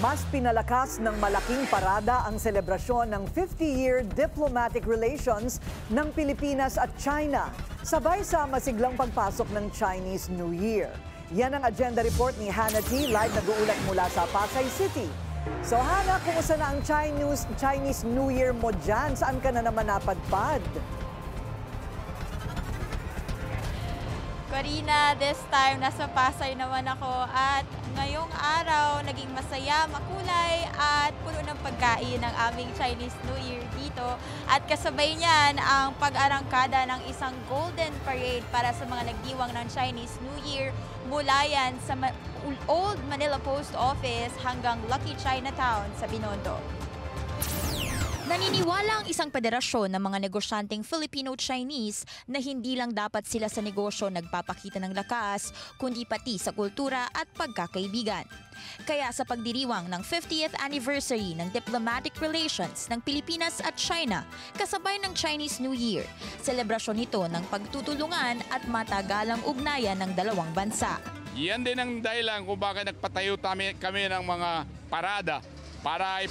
Mas pinalakas ng malaking parada ang selebrasyon ng 50-year diplomatic relations ng Pilipinas at China, sabay sa masiglang pagpasok ng Chinese New Year. Yan ang agenda report ni Hannah T. Live nag-uulat mula sa Pasay City. So Hannah, kumusta na ang Chinese New Year mo dyan? Saan ka na naman napadpad? Corina, this time nasa Pasay naman ako at ngayong araw naging masaya, makulay at puno ng pagkain ng aming Chinese New Year dito. At kasabay niyan ang pag-arangkada ng isang golden parade para sa mga nagdiwang ng Chinese New Year mula yan sa Old Manila Post Office hanggang Lucky Chinatown sa Binondo. Naniniwala ang isang federasyon ng mga negosyanteng Filipino-Chinese na hindi lang dapat sila sa negosyo nagpapakita ng lakas, kundi pati sa kultura at pagkakaibigan. Kaya sa pagdiriwang ng 50th anniversary ng diplomatic relations ng Pilipinas at China, kasabay ng Chinese New Year, selebrasyon nito ng pagtutulungan at matagalang ugnayan ng dalawang bansa. Yan din ang dahilan kung bakit nagpatayo kami ng mga parada para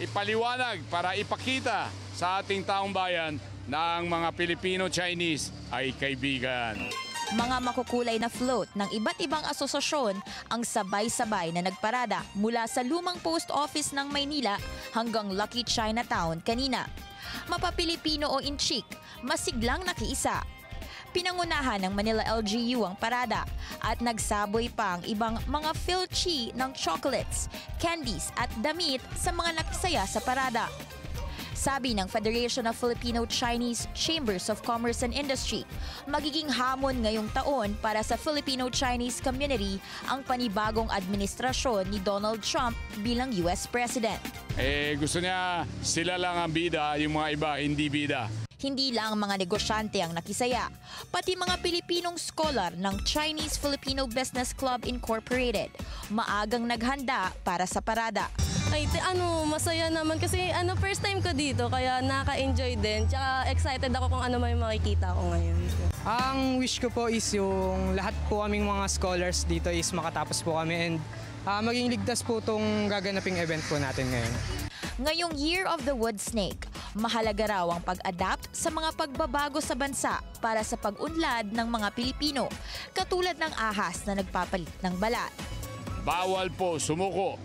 ipaliwanag, para ipakita sa ating taong bayan na ang mga Pilipino-Chinese ay kaibigan. Mga makukulay na float ng iba't ibang asosasyon ang sabay-sabay na nagparada mula sa lumang post office ng Maynila hanggang Lucky Chinatown kanina. Mapapilipino o inchik, masiglang nakiisa. Pinangunahan ng Manila LGU ang parada at nagsaboy pa ang ibang mga filchi ng chocolates, candies at damit sa mga nakisaya sa parada. Sabi ng Federation of Filipino-Chinese Chambers of Commerce and Industry, magiging hamon ngayong taon para sa Filipino-Chinese community ang panibagong administrasyon ni Donald Trump bilang US President. Gusto niya sila lang ang bida, yung mga iba hindi bida. Hindi lang mga negosyante ang nakisaya, pati mga Pilipinong scholar ng Chinese-Filipino Business Club Incorporated, maagang naghanda para sa parada. Ay, masaya naman kasi first time ko dito kaya naka-enjoy din. Tsaka excited ako kung ano may makikita ko ngayon. Ang wish ko po is yung lahat po kaming mga scholars dito is makatapos po kami and maging ligtas po itong gaganaping event po natin ngayon. Ngayong Year of the Wood Snake, mahalaga raw ang pag-adapt sa mga pagbabago sa bansa para sa pag-unlad ng mga Pilipino, katulad ng ahas na nagpapalit ng balat. Bawal po sumuko.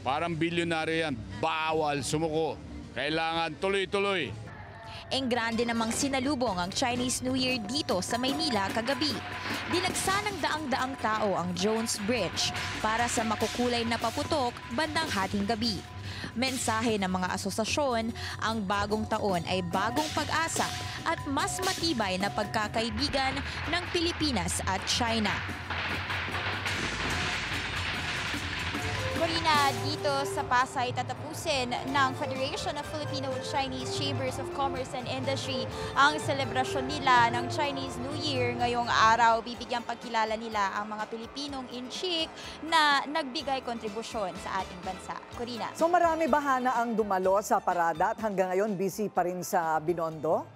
Parang bilyonaryo yan. Bawal sumuko. Kailangan tuloy-tuloy. Grande namang sinalubong ang Chinese New Year dito sa Maynila kagabi. Dinagsa ng daang-daang tao ang Jones Bridge para sa makukulay na paputok bandang hating gabi. Mensahe ng mga asosasyon, ang bagong taon ay bagong pag-asa at mas matibay na pagkakaibigan ng Pilipinas at China. Corina, dito sa Pasay tatapusin ng Federation of Filipino-Chinese Chambers of Commerce and Industry ang selebrasyon nila ng Chinese New Year. Ngayong araw, bibigyang pagkilala nila ang mga Pilipinong inchik na nagbigay kontribusyon sa ating bansa. Corina. So marami ba, Hannah, ang dumalo sa parada at hanggang ngayon busy pa rin sa Binondo?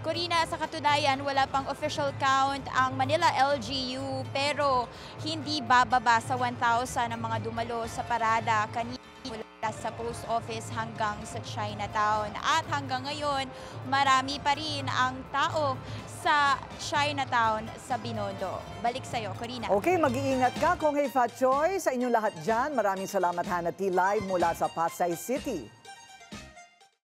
Corina, sa katunayan, wala pang official count ang Manila LGU pero hindi bababa sa 1,000 ang mga dumalo sa parada kanina mula sa post office hanggang sa Chinatown. At hanggang ngayon, marami pa rin ang tao sa Chinatown sa Binondo. Balik sa'yo, Corina. Okay, mag-iingat ka. Kung Hei Fat Choy, sa inyong lahat dyan, maraming salamat, Hannah T. Live mula sa Pasay City.